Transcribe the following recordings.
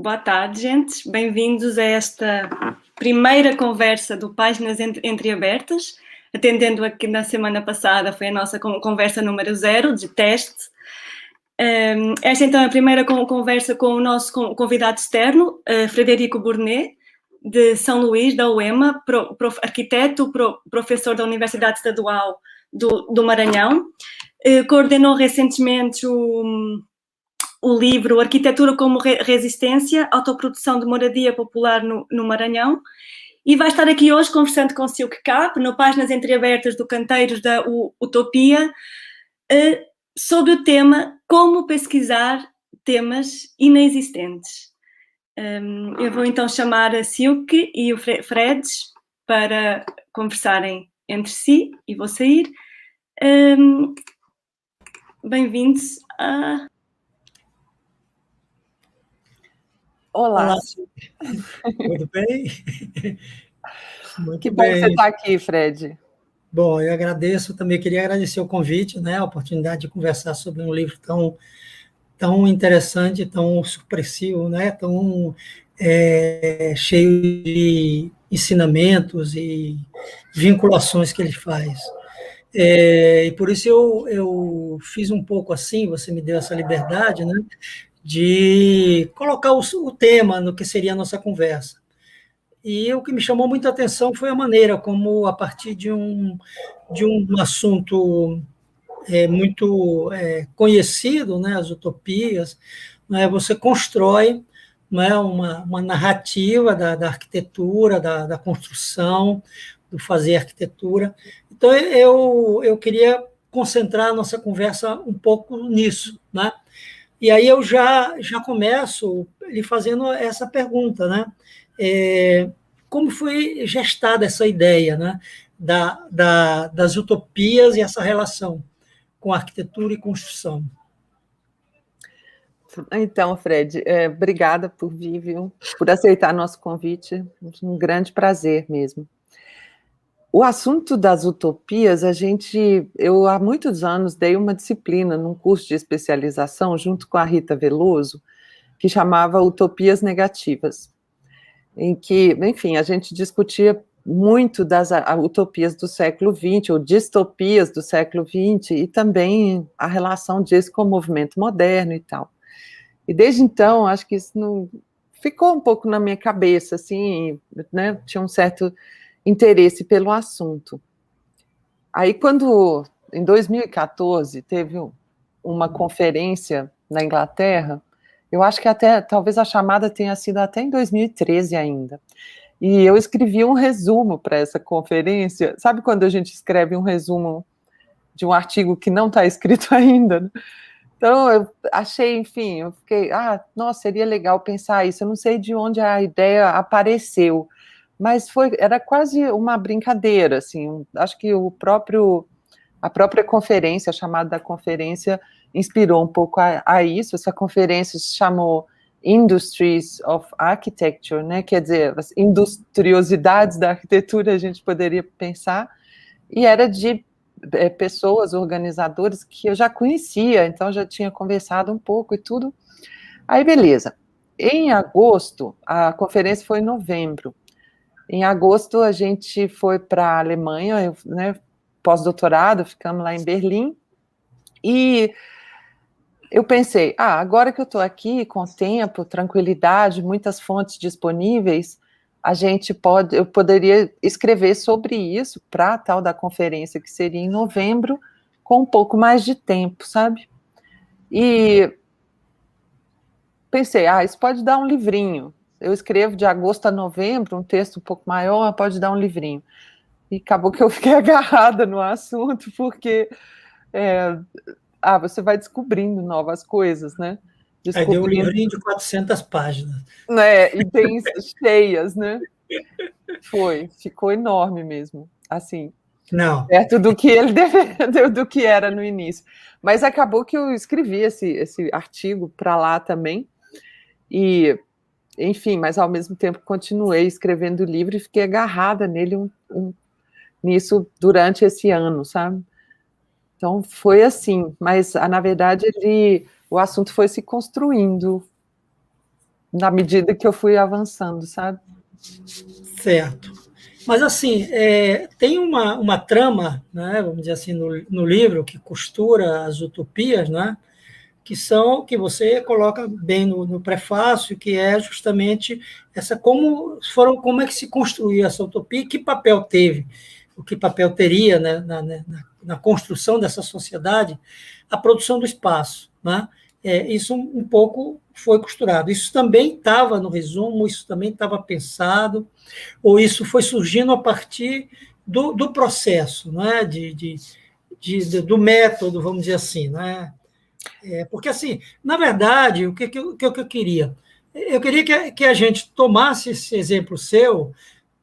Boa tarde, gente. Bem-vindos a esta primeira conversa do Páginas Entreabertas, atendendo a que na semana passada foi a nossa conversa número 0, de teste. Esta então é a primeira conversa com o nosso convidado externo, Frederico Burnet, de São Luís, da UEMA, arquiteto, professor da Universidade Estadual do Maranhão. Coordenou recentemente o livro Arquitetura como Resistência, Autoprodução de Moradia Popular no Maranhão, e vai estar aqui hoje conversando com Silke Kapp, no Páginas Entreabertas do Canteiros da Utopia, sobre o tema Como Pesquisar Temas Inexistentes. Eu vou então chamar a Silke e o Fred para conversarem entre si, e vou sair. Bem-vindos a... Olá. Tudo bem? Muito que bom bem. Que você está aqui, Fred. Bom, eu agradeço, também queria agradecer o convite, né, a oportunidade de conversar sobre um livro tão interessante, tão supressivo, né, tão cheio de ensinamentos e vinculações que ele faz. E por isso eu fiz um pouco assim, você me deu essa liberdade, né, de colocar o tema no que seria a nossa conversa. E o que me chamou muita atenção foi a maneira como, a partir de um assunto muito conhecido, né, as utopias, né, você constrói, né, uma narrativa da arquitetura, da construção, do fazer arquitetura. Então, eu queria concentrar a nossa conversa um pouco nisso, né? E aí eu já começo lhe fazendo essa pergunta, né? Como foi gestada essa ideia, né? Das utopias e essa relação com arquitetura e construção? Então, Fred, obrigada por vir, viu? Por aceitar nosso convite, um grande prazer mesmo. O assunto das utopias, eu há muitos anos dei uma disciplina num curso de especialização junto com a Rita Veloso, que chamava Utopias Negativas, em que, enfim, a gente discutia muito das utopias do século XX, ou distopias do século XX, e também a relação disso com o movimento moderno e tal. E desde então, acho que isso não ficou um pouco na minha cabeça, assim, né, tinha um certo interesse pelo assunto. Aí, quando, em 2014, teve uma conferência na Inglaterra, eu acho que talvez a chamada tenha sido até em 2013 ainda, e eu escrevi um resumo para essa conferência. Sabe quando a gente escreve um resumo de um artigo que não está escrito ainda? Então, eu achei, enfim, eu fiquei, nossa, seria legal pensar isso. Eu não sei de onde a ideia apareceu, mas era quase uma brincadeira, assim. Acho que a própria conferência, chamada da conferência, inspirou um pouco a isso. Essa conferência se chamou Industries of Architecture, né? Quer dizer, as industriosidades da arquitetura, a gente poderia pensar, e era de pessoas, organizadores que eu já conhecia, então já tinha conversado um pouco e tudo. Aí, beleza. Em agosto, a conferência foi em novembro. Em agosto, a gente foi para a Alemanha, né, pós-doutorado, ficamos lá em Berlim, e eu pensei, agora que eu estou aqui, com tempo, tranquilidade, muitas fontes disponíveis, eu poderia escrever sobre isso para a tal da conferência, que seria em novembro, com um pouco mais de tempo, sabe? E pensei, isso pode dar um livrinho. Eu escrevo de agosto a novembro, um texto um pouco maior, pode dar um livrinho. E acabou que eu fiquei agarrada no assunto, porque você vai descobrindo novas coisas, né? Aí deu um livrinho de 400 páginas. Né, e tem cheias, né? Ficou enorme mesmo, assim. Não. Perto do que do que era no início. Mas acabou que eu escrevi esse artigo para lá também, e, enfim, mas ao mesmo tempo continuei escrevendo o livro e fiquei agarrada nele nisso durante esse ano, sabe? Então foi assim, mas na verdade o assunto foi se construindo na medida que eu fui avançando, sabe? Certo. Mas, assim, tem uma trama, né, vamos dizer assim, no livro, que costura as utopias, né, que você coloca bem no prefácio, que é justamente como é que se construiu essa utopia, que papel teve, o que papel teria, né, na construção dessa sociedade, a produção do espaço, né? Isso um pouco foi costurado. Isso também estava no resumo, isso também estava pensado, ou isso foi surgindo a partir do processo, né? Do método, vamos dizer assim, né? Porque, assim, na verdade, o que eu queria? Eu queria que a gente tomasse esse exemplo seu,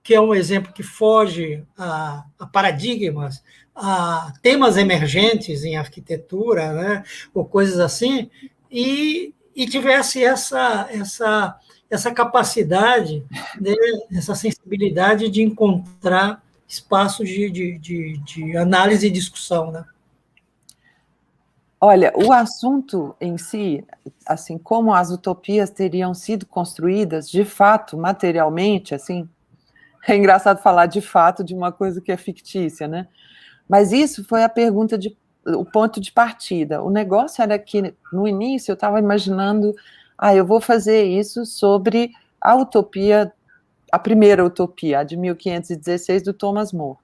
que é um exemplo que foge a paradigmas, a temas emergentes em arquitetura, né, ou coisas assim, e tivesse essa capacidade, né, essa sensibilidade de encontrar espaços de análise e discussão, né? Olha, o assunto em si, assim, como as utopias teriam sido construídas, de fato, materialmente, assim, é engraçado falar de fato de uma coisa que é fictícia, né? Mas isso foi o ponto de partida. O negócio era que, no início, eu estava imaginando, eu vou fazer isso sobre a utopia, a primeira utopia, a de 1516, do Thomas More.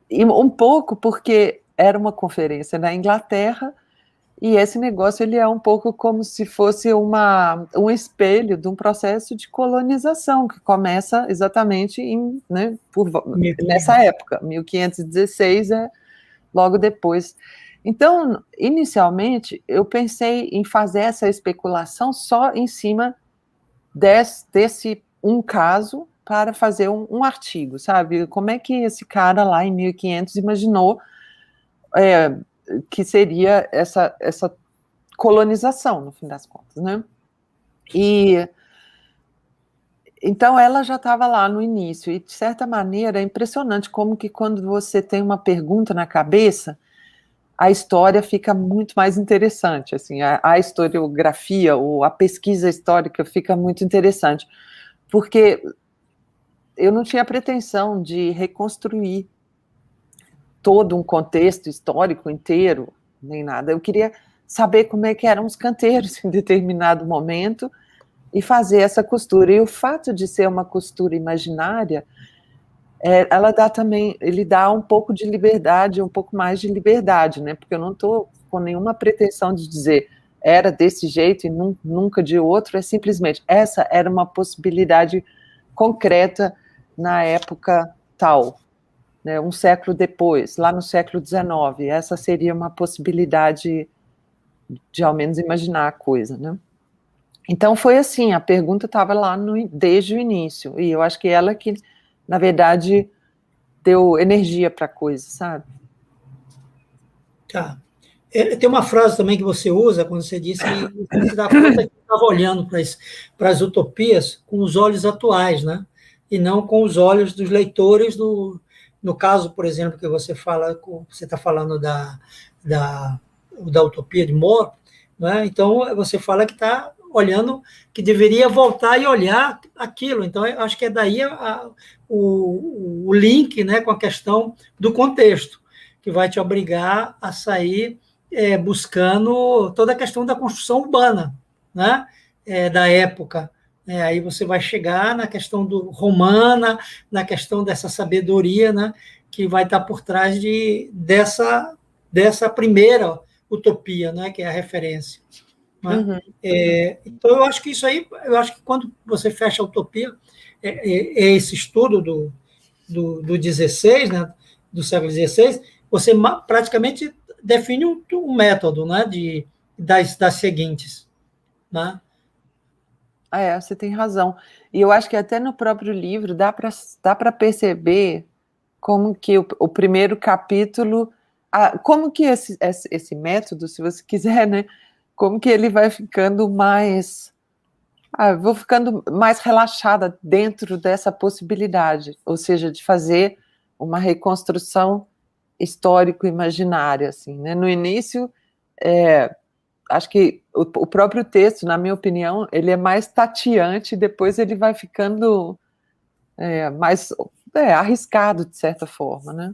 E um pouco porque era uma conferência na Inglaterra, e esse negócio ele é um pouco como se fosse um espelho de um processo de colonização que começa exatamente nessa época, 1516 logo depois. Então, inicialmente, eu pensei em fazer essa especulação só em cima desse um caso para fazer um artigo, sabe? Como é que esse cara lá em 1500 imaginou que seria essa colonização, no fim das contas, né? E então ela já estava lá no início, e de certa maneira é impressionante como que quando você tem uma pergunta na cabeça, a história fica muito mais interessante, assim, a historiografia ou a pesquisa histórica fica muito interessante, porque eu não tinha pretensão de reconstruir todo um contexto histórico inteiro, nem nada. Eu queria saber como é que eram os canteiros em determinado momento e fazer essa costura. E o fato de ser uma costura imaginária, ele dá um pouco de liberdade, um pouco mais de liberdade, né? Porque eu não estou com nenhuma pretensão de dizer era desse jeito e nunca de outro, é simplesmente essa era uma possibilidade concreta na época tal, né, um século depois, lá no século XIX, essa seria uma possibilidade de ao menos imaginar a coisa, né? Então foi assim, a pergunta estava lá desde o início, e eu acho que ela que, na verdade, deu energia para a coisa, sabe? Tá. Tem uma frase também que você usa quando você disse que você se dá conta que estava olhando para as utopias com os olhos atuais, né? E não com os olhos dos leitores no caso, por exemplo, que você está falando da utopia de More, né? Então você fala que está olhando, que deveria voltar e olhar aquilo. Então, eu acho que é daí o link, né, com a questão do contexto, que vai te obrigar a sair buscando toda a questão da construção urbana, né, da época. Aí você vai chegar na questão romana, na questão dessa sabedoria, né, que vai estar por trás dessa primeira utopia, né, que é a referência. Né? Uhum. Então, eu acho que isso aí, eu acho que quando você fecha a utopia, esse estudo do 16, né, do século XVI, você praticamente define um método, né, das seguintes. Né? Você tem razão. E eu acho que até no próprio livro dá para perceber como que o primeiro capítulo, como que esse método, se você quiser, né, como que ele vai ficando mais... vou ficando mais relaxada dentro dessa possibilidade, ou seja, de fazer uma reconstrução histórico-imaginária, assim, né? No início, acho que o próprio texto, na minha opinião, ele é mais tateante, depois ele vai ficando mais arriscado, de certa forma, né?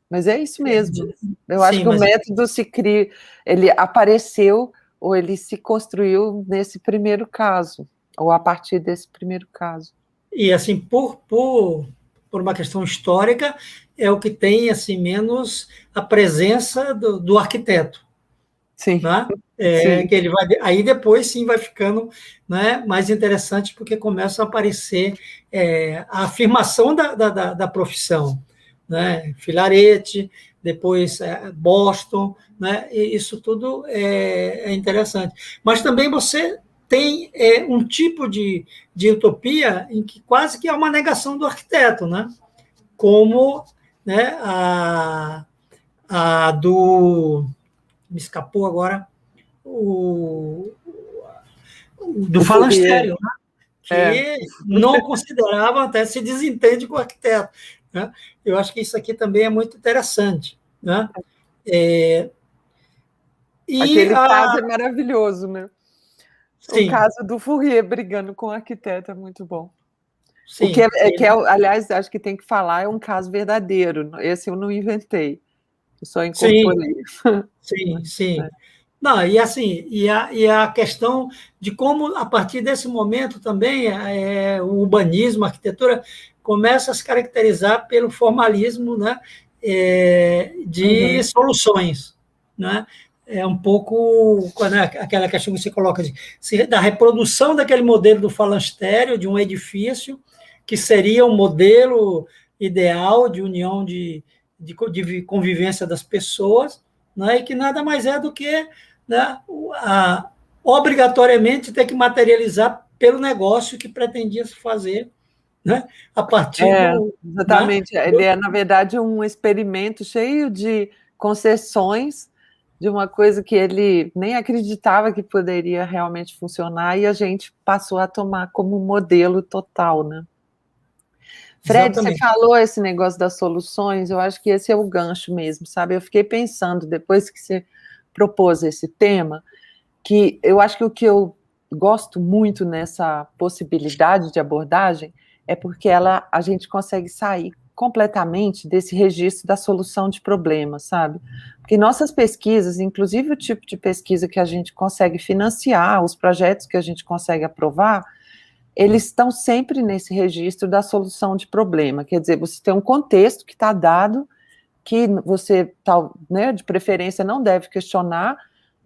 Mas é isso mesmo. Eu acho que o método se cria, ele apareceu ou ele se construiu nesse primeiro caso, ou a partir desse primeiro caso. E, assim, por uma questão histórica, é o que tem, assim, menos a presença do arquiteto. Sim. Né? Sim. Que ele vai, aí depois, sim, vai ficando, né, mais interessante, porque começa a aparecer a afirmação da profissão. Né? Filarete, depois Boston, né? E isso tudo é interessante. Mas também você tem um tipo de utopia em que quase que é uma negação do arquiteto, né? Como, né, a do... Me escapou agora do falanstério, né? Que não considerava, até se desentende com o arquiteto. Né? Eu acho que isso aqui também é muito interessante. Né? Aquele caso é maravilhoso, né? Sim. O caso do Fourier brigando com o arquiteto é muito bom. Sim, o que aliás, acho que tem que falar, é um caso verdadeiro. Esse eu não inventei, eu só incorporei. Sim, sim. Não, e assim, e a questão de como, a partir desse momento também, o urbanismo, a arquitetura, começa a se caracterizar pelo formalismo, né, de soluções. Né? É um pouco aquela questão que você coloca da reprodução daquele modelo do falanstério, de um edifício, que seria um modelo ideal de união de convivência das pessoas, né, e que nada mais é do que, né, obrigatoriamente ter que materializar pelo negócio que pretendia se fazer, né, a partir do... Exatamente, né? Ele na verdade, um experimento cheio de concessões de uma coisa que ele nem acreditava que poderia realmente funcionar, e a gente passou a tomar como modelo total, né? Fred, Exatamente. Você falou esse negócio das soluções, eu acho que esse é o gancho mesmo, sabe? Eu fiquei pensando, depois que você propôs esse tema, que eu acho que o que eu gosto muito nessa possibilidade de abordagem é porque a gente consegue sair completamente desse registro da solução de problemas, sabe? Porque nossas pesquisas, inclusive o tipo de pesquisa que a gente consegue financiar, os projetos que a gente consegue aprovar, eles estão sempre nesse registro da solução de problema. Quer dizer, você tem um contexto que está dado, que você, né, de preferência, não deve questionar,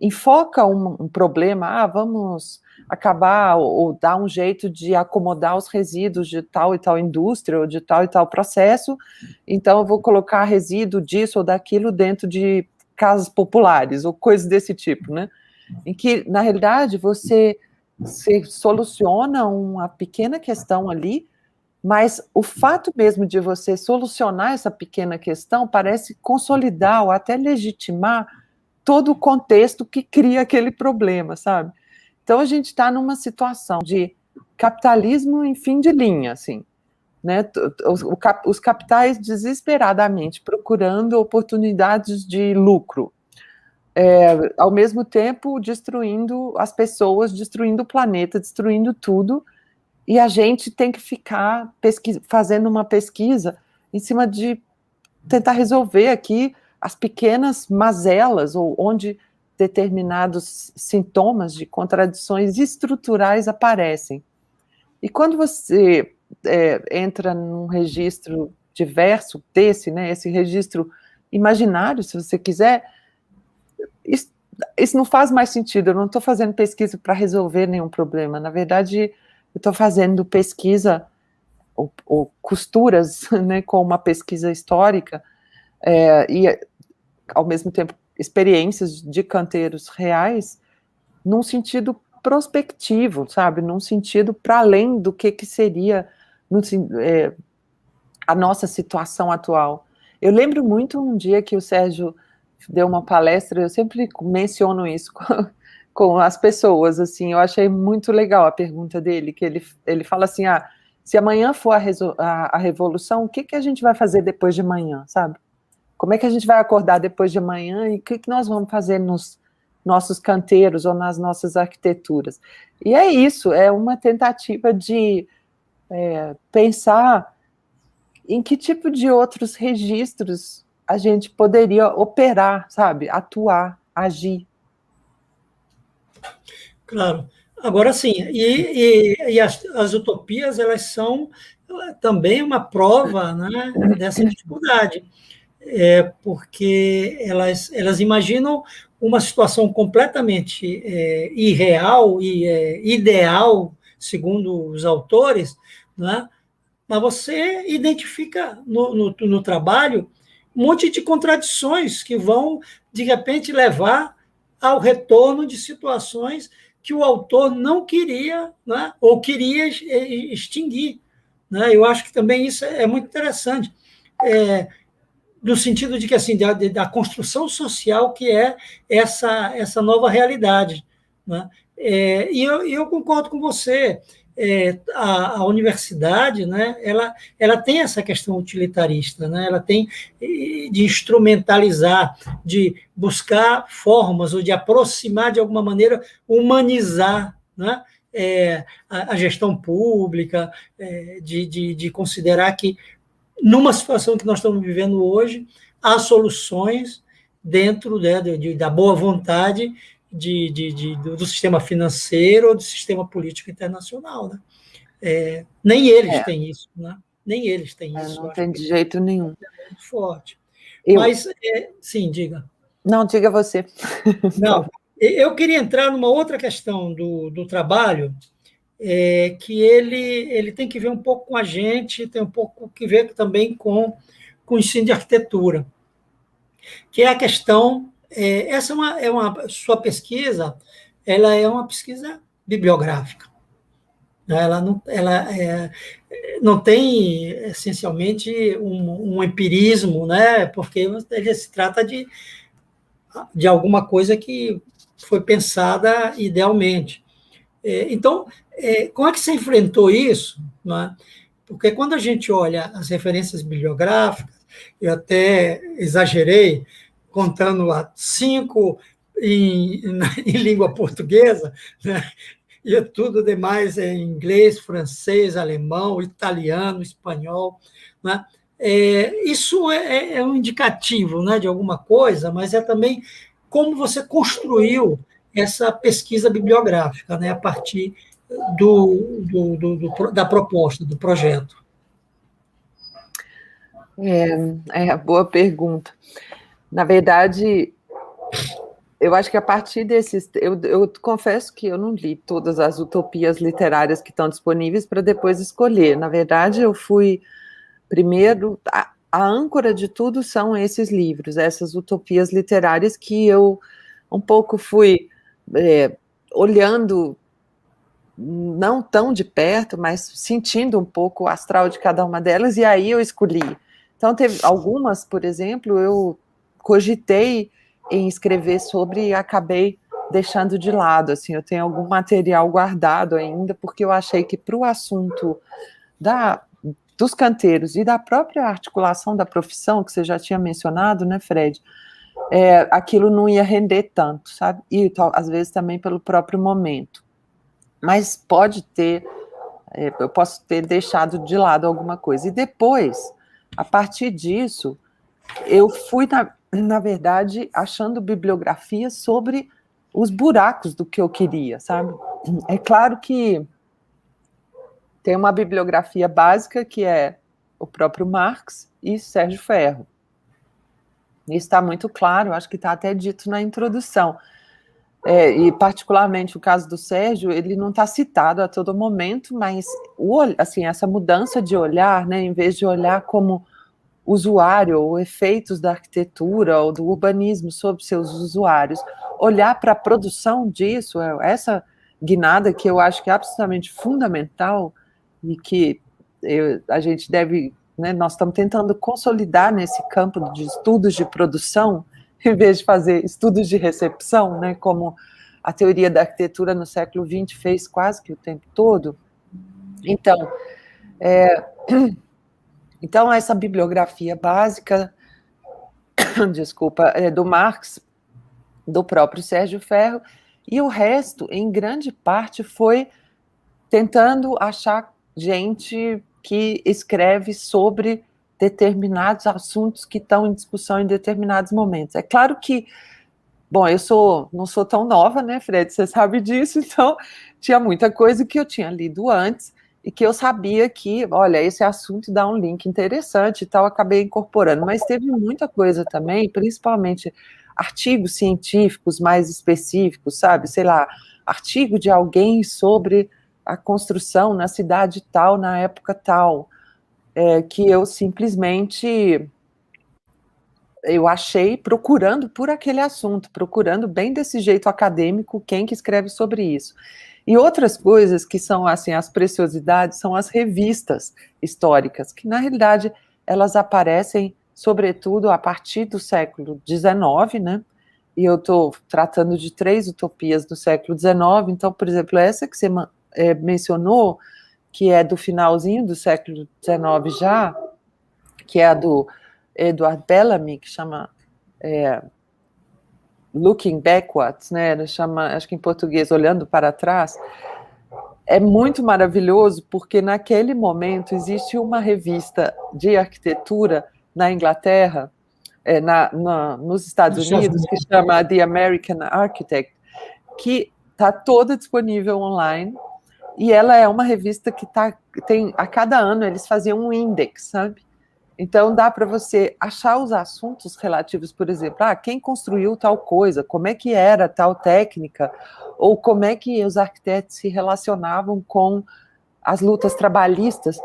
enfoca um problema, vamos acabar ou dar um jeito de acomodar os resíduos de tal e tal indústria, ou de tal e tal processo, então eu vou colocar resíduo disso ou daquilo dentro de casas populares, ou coisas desse tipo, né? Em que, na realidade, você soluciona uma pequena questão ali, mas o fato mesmo de você solucionar essa pequena questão parece consolidar ou até legitimar todo o contexto que cria aquele problema, sabe? Então a gente está numa situação de capitalismo em fim de linha, assim, né? Os capitais desesperadamente procurando oportunidades de lucro, ao mesmo tempo destruindo as pessoas, destruindo o planeta, destruindo tudo, e a gente tem que ficar fazendo uma pesquisa em cima de tentar resolver aqui as pequenas mazelas, ou onde determinados sintomas de contradições estruturais aparecem. E quando você entra num registro diverso desse, né, esse registro imaginário, se você quiser, isso não faz mais sentido. Eu não estou fazendo pesquisa para resolver nenhum problema. Na verdade, eu estou fazendo pesquisa ou costuras, né, com uma pesquisa histórica, e, ao mesmo tempo, experiências de canteiros reais, num sentido prospectivo, sabe? Num sentido para além do que seria a nossa situação atual. Eu lembro muito um dia que o Sérgio deu uma palestra, eu sempre menciono isso com as pessoas, assim, eu achei muito legal a pergunta dele, que ele fala assim, se amanhã for a revolução, o que a gente vai fazer depois de amanhã, sabe? Como é que a gente vai acordar depois de amanhã e o que nós vamos fazer nos nossos canteiros ou nas nossas arquiteturas. E é isso, é uma tentativa de pensar em que tipo de outros registros a gente poderia operar, sabe? Atuar, agir. Claro. Agora sim, e as utopias, elas são também uma prova, né, dessa dificuldade, porque elas imaginam uma situação completamente irreal e ideal, segundo os autores, né, mas você identifica no trabalho um monte de contradições que vão, de repente, levar ao retorno de situações que o autor não queria, né, ou queria extinguir. Né? Eu acho que também isso é muito interessante, no sentido de que assim da construção social que é essa nova realidade. Né? E eu concordo com você. A universidade, né, ela tem essa questão utilitarista, né, ela tem de instrumentalizar, de buscar formas ou de aproximar de alguma maneira, humanizar, né, a gestão pública, de considerar que numa situação que nós estamos vivendo hoje, há soluções dentro, né, da boa vontade do sistema financeiro ou do sistema político internacional. Né? Nem eles têm isso. Né? Nem eles têm isso. Não tem de jeito nenhum. É muito forte. Eu... Mas, sim, diga. Não, diga você. Não, eu queria entrar numa outra questão do trabalho, que ele tem que ver um pouco com a gente, tem um pouco que ver também com o ensino de arquitetura, que é a questão. Essa é uma sua pesquisa, ela é uma pesquisa bibliográfica. Ela não tem, essencialmente, um empirismo, né? Porque ele se trata de alguma coisa que foi pensada idealmente. Então, como é que você enfrentou isso? Né? Porque quando a gente olha as referências bibliográficas, eu até exagerei, contando lá 5 em língua portuguesa, né? E tudo demais é em inglês, francês, alemão, italiano, espanhol. Né? Isso é um indicativo, né, de alguma coisa, mas é também como você construiu essa pesquisa bibliográfica, né, a partir da proposta, do projeto. Boa pergunta. Na verdade, eu acho que a partir desses... Eu confesso que eu não li todas as utopias literárias que estão disponíveis para depois escolher. Na verdade, eu fui... Primeiro, a âncora de tudo são esses livros, essas utopias literárias que eu um pouco fui olhando, não tão de perto, mas sentindo um pouco o astral de cada uma delas, e aí eu escolhi. Então, teve algumas, por exemplo, eu cogitei em escrever sobre e acabei deixando de lado. Assim, eu tenho algum material guardado ainda, porque eu achei que para o assunto dos canteiros e da própria articulação da profissão, que você já tinha mencionado, né, Fred? Aquilo não ia render tanto, sabe? E às vezes também pelo próprio momento. Mas pode ter, eu posso ter deixado de lado alguma coisa. E depois, a partir disso, eu fui, na verdade, achando bibliografia sobre os buracos do que eu queria, sabe? É claro que tem uma bibliografia básica, que é o próprio Marx e Sérgio Ferro. Isso está muito claro, acho que está até dito na introdução. E particularmente o caso do Sérgio, ele não está citado a todo momento, mas assim, essa mudança de olhar, né, em vez de olhar como usuário ou efeitos da arquitetura ou do urbanismo sobre seus usuários, olhar para a produção disso, essa guinada que eu acho que é absolutamente fundamental e que a gente deve, né, nós estamos tentando consolidar nesse campo de estudos de produção, em vez de fazer estudos de recepção, né, como a teoria da arquitetura no século XX fez quase que o tempo todo. Então essa bibliografia básica, desculpa, do Marx do próprio Sérgio Ferro, e o resto, em grande parte, foi tentando achar gente que escreve sobre determinados assuntos que estão em discussão em determinados momentos. É claro que, bom, não sou tão nova, né, Fred? Você sabe disso, então tinha muita coisa que eu tinha lido antes e que eu sabia que, olha, esse assunto dá um link interessante e tal, acabei incorporando, mas teve muita coisa também, principalmente artigos científicos mais específicos, sabe? Sei lá, artigo de alguém sobre a construção na cidade tal, na época tal, que eu simplesmente eu achei procurando por aquele assunto, procurando bem desse jeito acadêmico quem que escreve sobre isso. E outras coisas que são assim as preciosidades são as revistas históricas, que na realidade elas aparecem sobretudo a partir do século XIX, né? E eu estou tratando de 3 utopias do século XIX, então, por exemplo, essa que você mencionou, que é do finalzinho do século XIX já, que é a do Edward Bellamy, que chama Looking Backwards, né? Ela chama, acho que em português, Olhando para Trás. É muito maravilhoso, porque naquele momento existe uma revista de arquitetura na Inglaterra, nos Estados Unidos, que chama The American Architect, que está toda disponível online, e ela é uma revista que tem, a cada ano eles faziam um index, sabe? Então dá para você achar os assuntos relativos, por exemplo, quem construiu tal coisa, como é que era tal técnica, ou como é que os arquitetos se relacionavam com as lutas trabalhistas.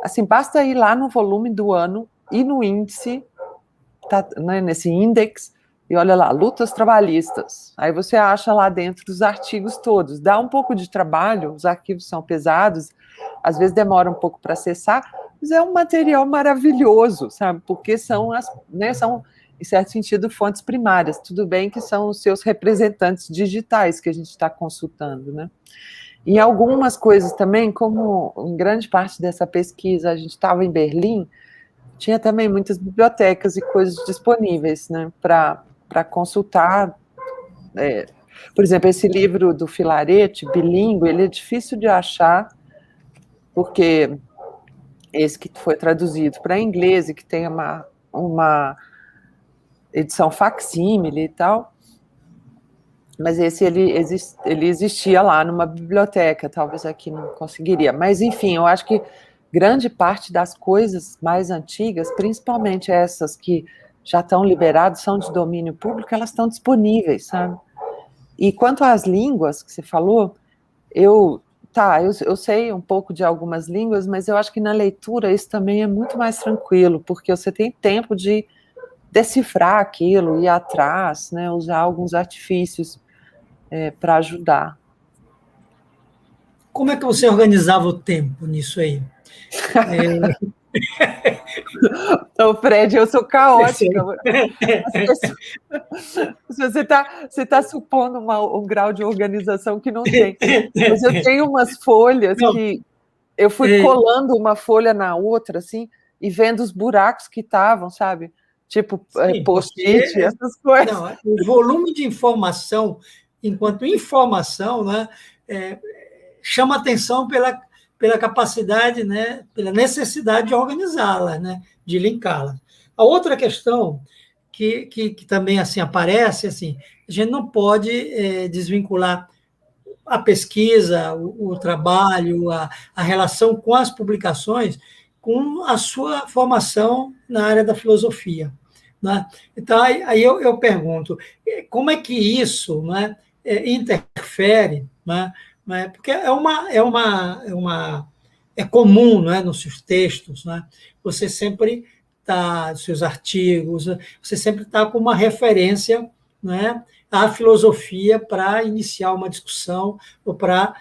Assim, basta ir lá no volume do ano e no índice, né, nesse index, e olha lá, lutas trabalhistas. Aí você acha lá dentro os artigos todos. Dá um pouco de trabalho, os arquivos são pesados, às vezes demora um pouco para acessar, mas é um material maravilhoso, sabe? Porque são, são, em certo sentido, fontes primárias. Tudo bem que são os seus representantes digitais que a gente está consultando, né? E algumas coisas também, como em grande parte dessa pesquisa a gente estava em Berlim, tinha também muitas bibliotecas e coisas disponíveis, né, para consultar. Por exemplo, esse livro do Filarete, bilíngue, ele é difícil de achar, porque esse que foi traduzido para inglês e que tem uma edição facsímile e tal, mas esse ele existia lá numa biblioteca, talvez aqui não conseguiria. Mas, enfim, eu acho que grande parte das coisas mais antigas, principalmente essas que já estão liberadas, são de domínio público, elas estão disponíveis, sabe? E quanto às línguas que você falou, eu sei um pouco de algumas línguas, mas eu acho que na leitura isso também é muito mais tranquilo, porque você tem tempo de decifrar aquilo, ir atrás, né, usar alguns artifícios para ajudar. Como é que você organizava o tempo nisso aí? Então, Fred, eu sou caótica. Você está supondo um grau de organização que não tem. Mas eu tenho umas folhas que eu fui colando uma folha na outra, assim, e vendo os buracos que estavam, sabe? Tipo, post-it, essas coisas. Não, o volume de informação, enquanto informação, né, chama atenção pela capacidade, né, pela necessidade de organizá-la, né, de linká-la. A outra questão que também assim aparece, assim, a gente não pode desvincular a pesquisa, o trabalho, a relação com as publicações, com a sua formação na área da filosofia. Né? Então, aí eu pergunto, como é que isso, né, interfere, né, porque é comum, né, nos seus textos, né, você sempre está, seus artigos, você sempre está com uma referência, né, à filosofia para iniciar uma discussão ou para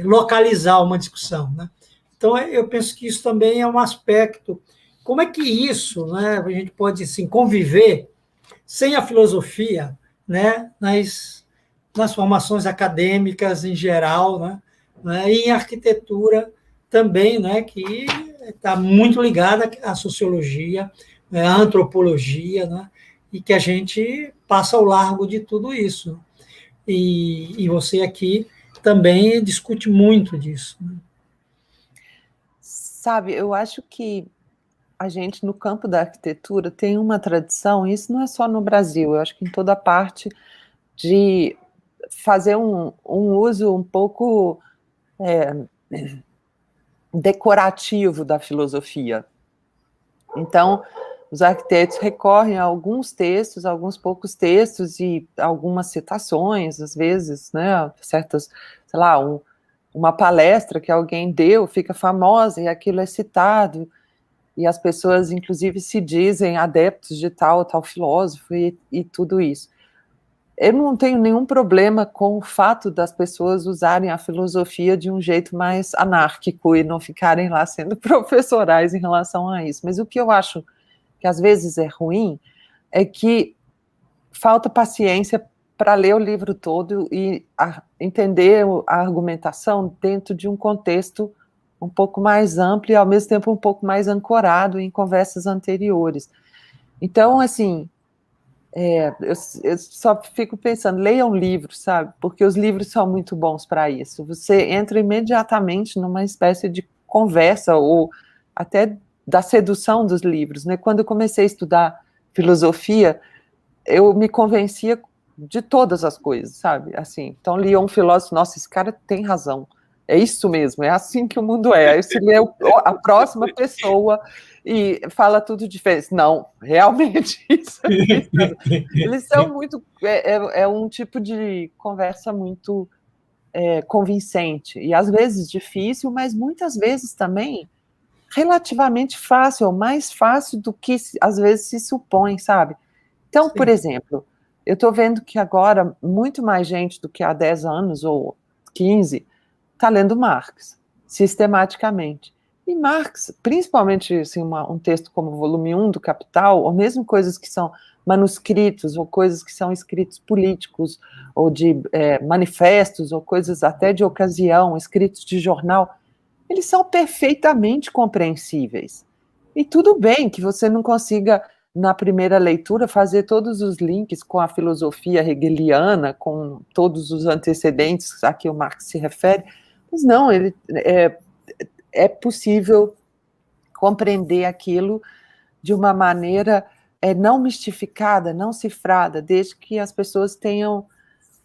localizar uma discussão. Né? Então, eu penso que isso também é um aspecto. Como é que isso, né, a gente pode assim, conviver sem a filosofia, né, nas formações acadêmicas em geral, né, e em arquitetura também, né, que está muito ligada à sociologia, à antropologia, né, e que a gente passa ao largo de tudo isso. E você aqui também discute muito disso, né? Sabe, eu acho que a gente, no campo da arquitetura, tem uma tradição, e isso não é só no Brasil, eu acho que em toda parte, de fazer um uso um pouco decorativo da filosofia. Então, os arquitetos recorrem a alguns textos, alguns poucos textos e algumas citações, às vezes, né, certas, sei lá, uma palestra que alguém deu, fica famosa e aquilo é citado, e as pessoas, inclusive, se dizem adeptos de tal filósofo e tudo isso. Eu não tenho nenhum problema com o fato das pessoas usarem a filosofia de um jeito mais anárquico e não ficarem lá sendo professorais em relação a isso. Mas o que eu acho que às vezes é ruim é que falta paciência para ler o livro todo e entender a argumentação dentro de um contexto um pouco mais amplo e, ao mesmo tempo, um pouco mais ancorado em conversas anteriores. Então, assim, eu só fico pensando, leiam livros, sabe? Porque os livros são muito bons para isso. Você entra imediatamente numa espécie de conversa ou até da sedução dos livros, né? Quando eu comecei a estudar filosofia, eu me convencia de todas as coisas, sabe? Assim, então lia um filósofo, nossa, esse cara tem razão. É isso mesmo, é assim que o mundo é. Aí você lê a próxima pessoa e fala tudo diferente. Não, realmente, isso aqui, eles são muito... É um tipo de conversa muito convincente, e às vezes difícil, mas muitas vezes também relativamente fácil, ou mais fácil do que às vezes se supõe, sabe? Então, por exemplo, eu estou vendo que agora muito mais gente do que há 10 anos ou 15 está lendo Marx, sistematicamente. E Marx, principalmente assim, um texto como o volume 1 do Capital, ou mesmo coisas que são manuscritos, ou coisas que são escritos políticos, ou de manifestos, ou coisas até de ocasião, escritos de jornal, eles são perfeitamente compreensíveis. E tudo bem que você não consiga, na primeira leitura, fazer todos os links com a filosofia hegeliana, com todos os antecedentes a que o Marx se refere, mas não, é possível compreender aquilo de uma maneira não mistificada, não cifrada, desde que as pessoas tenham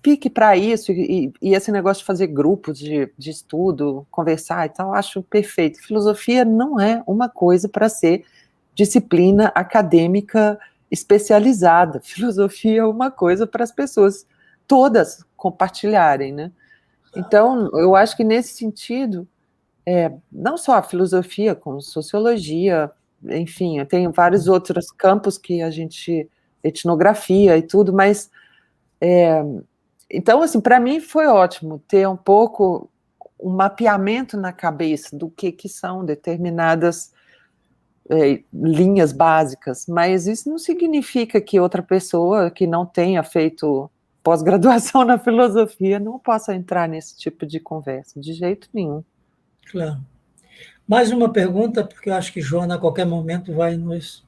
pique para isso, e esse negócio de fazer grupos de estudo, conversar e tal, acho perfeito. Filosofia não é uma coisa para ser disciplina acadêmica especializada. Filosofia é uma coisa para as pessoas todas compartilharem, né? Então, eu acho que nesse sentido, não só a filosofia, como sociologia, enfim, tem vários outros campos que a gente, etnografia e tudo, mas então, assim, para mim foi ótimo ter um pouco um mapeamento na cabeça do que são determinadas linhas básicas, mas isso não significa que outra pessoa que não tenha feito pós-graduação na filosofia não possa entrar nesse tipo de conversa, de jeito nenhum. Claro. Mais uma pergunta, porque eu acho que Joana, a qualquer momento, vai nos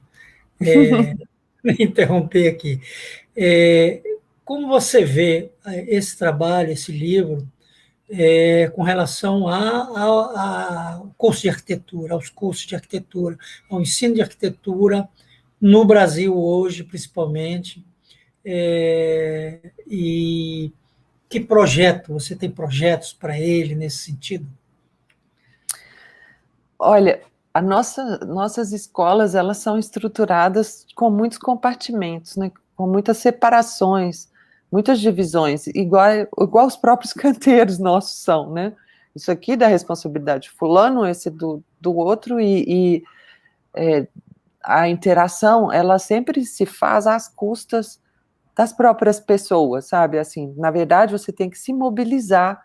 interromper aqui. Como você vê esse trabalho, esse livro, com relação ao curso de arquitetura, aos cursos de arquitetura, ao ensino de arquitetura no Brasil hoje, principalmente? E que projeto, você tem projetos para ele nesse sentido? Olha, nossas escolas, elas são estruturadas com muitos compartimentos, né, com muitas separações, muitas divisões, igual os próprios canteiros nossos são, né? Isso aqui da responsabilidade de fulano, esse do outro, a interação, ela sempre se faz às custas das próprias pessoas, sabe? Assim, na verdade, você tem que se mobilizar,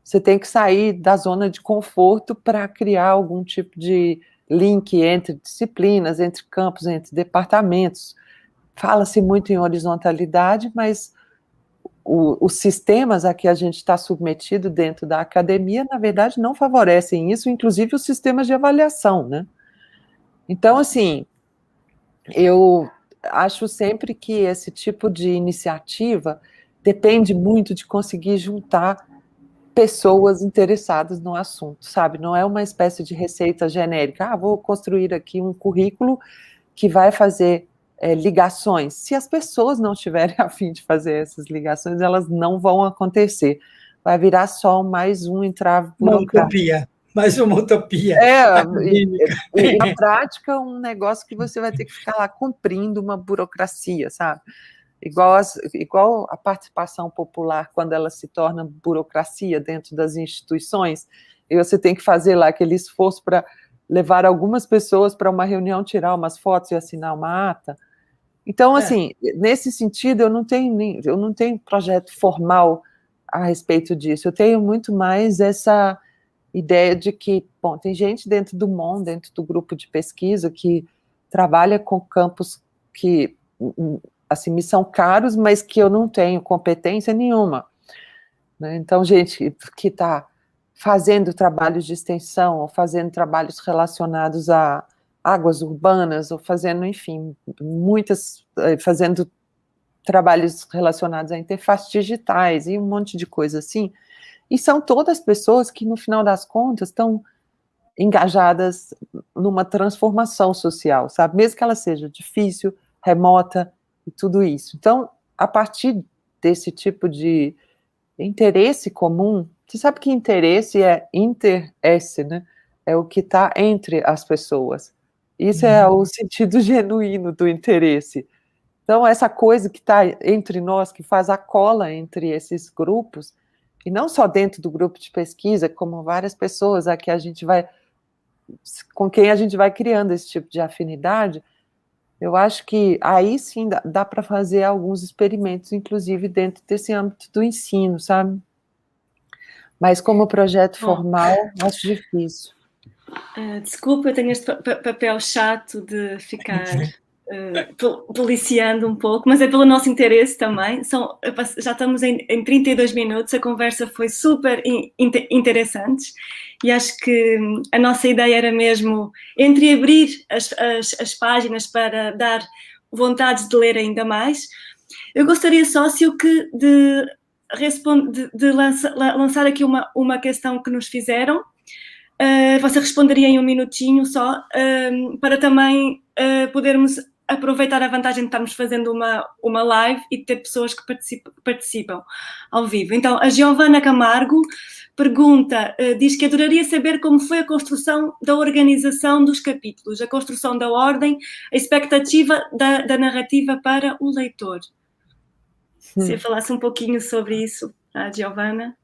você tem que sair da zona de conforto para criar algum tipo de link entre disciplinas, entre campos, entre departamentos. Fala-se muito em horizontalidade, mas os sistemas a que a gente está submetido dentro da academia, na verdade, não favorecem isso, inclusive os sistemas de avaliação, né? Então, assim, eu acho sempre que esse tipo de iniciativa depende muito de conseguir juntar pessoas interessadas no assunto, sabe? Não é uma espécie de receita genérica. Vou construir aqui um currículo que vai fazer ligações. Se as pessoas não tiverem a fim de fazer essas ligações, elas não vão acontecer. Vai virar só mais um entrave burocrático. Uma utopia, mais uma utopia acadêmica. E na prática, um negócio que você vai ter que ficar lá cumprindo uma burocracia, sabe? Igual a participação popular, quando ela se torna burocracia dentro das instituições, e você tem que fazer lá aquele esforço para levar algumas pessoas para uma reunião, tirar umas fotos e assinar uma ata. Então, assim, nesse sentido, eu não tenho projeto formal a respeito disso. Eu tenho muito mais essa ideia de que, bom, tem gente dentro do MON, dentro do grupo de pesquisa, que trabalha com campos que, assim, me são caros, mas que eu não tenho competência nenhuma, né? Então, gente que está fazendo trabalhos de extensão, ou fazendo trabalhos relacionados a águas urbanas, ou fazendo, enfim, fazendo trabalhos relacionados a interfaces digitais, e um monte de coisa assim, e são todas pessoas que, no final das contas, estão engajadas numa transformação social, sabe? Mesmo que ela seja difícil, remota, e tudo isso. Então, a partir desse tipo de interesse comum, você sabe que interesse é inter-esse, né? É o que está entre as pessoas. Isso é o sentido genuíno do interesse. Então, essa coisa que está entre nós, que faz a cola entre esses grupos, e não só dentro do grupo de pesquisa, como várias pessoas com quem a gente vai criando esse tipo de afinidade, eu acho que aí sim dá para fazer alguns experimentos, inclusive dentro desse âmbito do ensino, sabe? Mas como projeto formal, acho difícil. Desculpa, eu tenho este papel chato de ficar policiando um pouco, mas é pelo nosso interesse também. Já estamos em 32 minutos, a conversa foi super interessante e acho que a nossa ideia era mesmo entreabrir as páginas para dar vontade de ler ainda mais. Eu gostaria só, Silke, de lançar aqui uma questão que nos fizeram. Você responderia em um minutinho só, para também podermos aproveitar a vantagem de estarmos fazendo uma live e de ter pessoas que participam ao vivo. Então, a Giovana Camargo pergunta, diz que adoraria saber como foi a construção da organização dos capítulos, a construção da ordem, a expectativa da narrativa para o leitor. Se eu falasse um pouquinho sobre isso, a Giovana.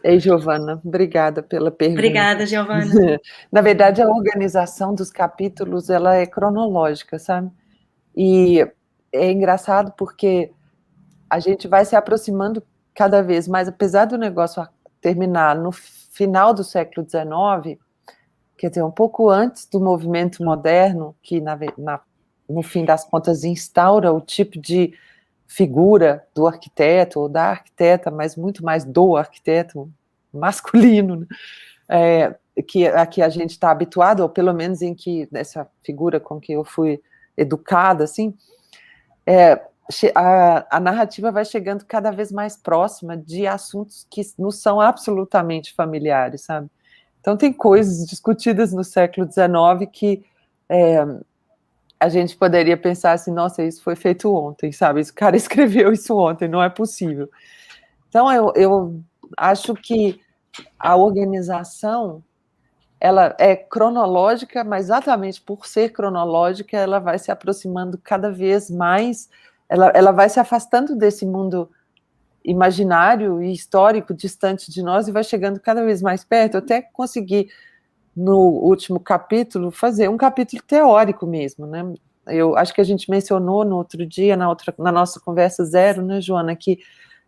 Ei, Giovana, obrigada pela pergunta. Obrigada, Giovana. Na verdade, a organização dos capítulos, ela é cronológica, sabe? E é engraçado porque a gente vai se aproximando cada vez mais, apesar do negócio terminar no final do século XIX, quer dizer, um pouco antes do movimento moderno, que no fim das contas instaura o tipo de figura do arquiteto ou da arquiteta, mas muito mais do arquiteto masculino, né? Que a gente está habituado, ou pelo menos nessa figura com que eu fui educada, assim, a narrativa vai chegando cada vez mais próxima de assuntos que nos são absolutamente familiares, sabe? Então tem coisas discutidas no século XIX que a gente poderia pensar assim, nossa, isso foi feito ontem, sabe? Esse cara escreveu isso ontem, não é possível. Então, eu acho que a organização, ela é cronológica, mas exatamente por ser cronológica, ela vai se aproximando cada vez mais, ela vai se afastando desse mundo imaginário e histórico distante de nós e vai chegando cada vez mais perto, até conseguir no último capítulo, fazer um capítulo teórico mesmo, né? Eu acho que a gente mencionou no outro dia, na nossa conversa zero, né, Joana, que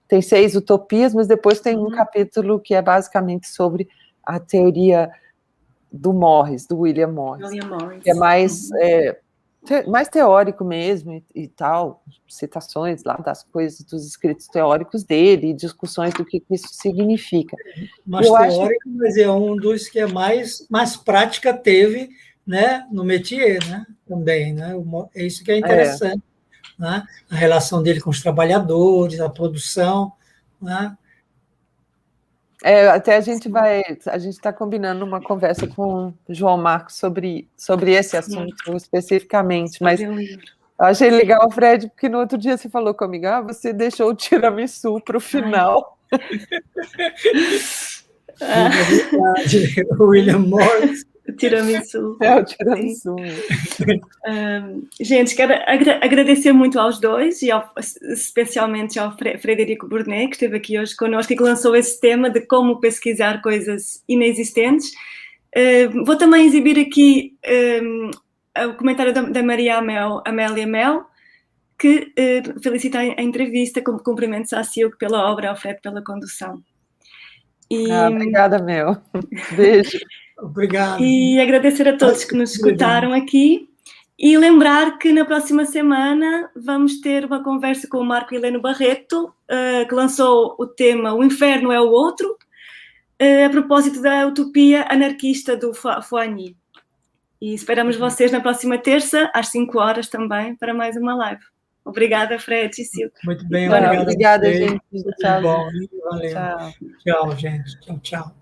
tem 6 utopias, mas depois tem um capítulo que é basicamente sobre a teoria do William Morris. Que é mais teórico mesmo e tal, citações lá das coisas dos escritos teóricos dele, e discussões do que isso significa. Mais teórico, mas é um dos que mais prática teve, né, no métier, né? também, né? É isso que é interessante, né? A relação dele com os trabalhadores, a produção, né? Até a gente está combinando uma conversa com o João Marcos sobre esse assunto especificamente, mas eu achei legal, Fred, porque no outro dia você falou comigo, você deixou o tiramisu para o final. É verdade, o William Morris. O tiramisu. O tiramisu. Gente, quero agradecer muito aos dois, e especialmente ao Frederico Burnet, que esteve aqui hoje connosco e que lançou esse tema de como pesquisar coisas inexistentes. Vou também exibir aqui o comentário da Maria Amélia Mel, que felicita a entrevista, cumprimentos à Silke pela obra, ao Fred pela condução. Obrigada, Mel. Beijo. Obrigado. E agradecer a todos que nos escutaram aqui. E lembrar que na próxima semana vamos ter uma conversa com o Marco Heleno Barreto, que lançou o tema O Inferno é o Outro, a propósito da utopia anarquista do Foigny. E esperamos vocês na próxima terça, às 5 horas também, para mais uma live. Obrigada, Fred e Silke. Muito bem, obrigada, gente. Tchau. Bom, valeu. Tchau, gente. Tchau.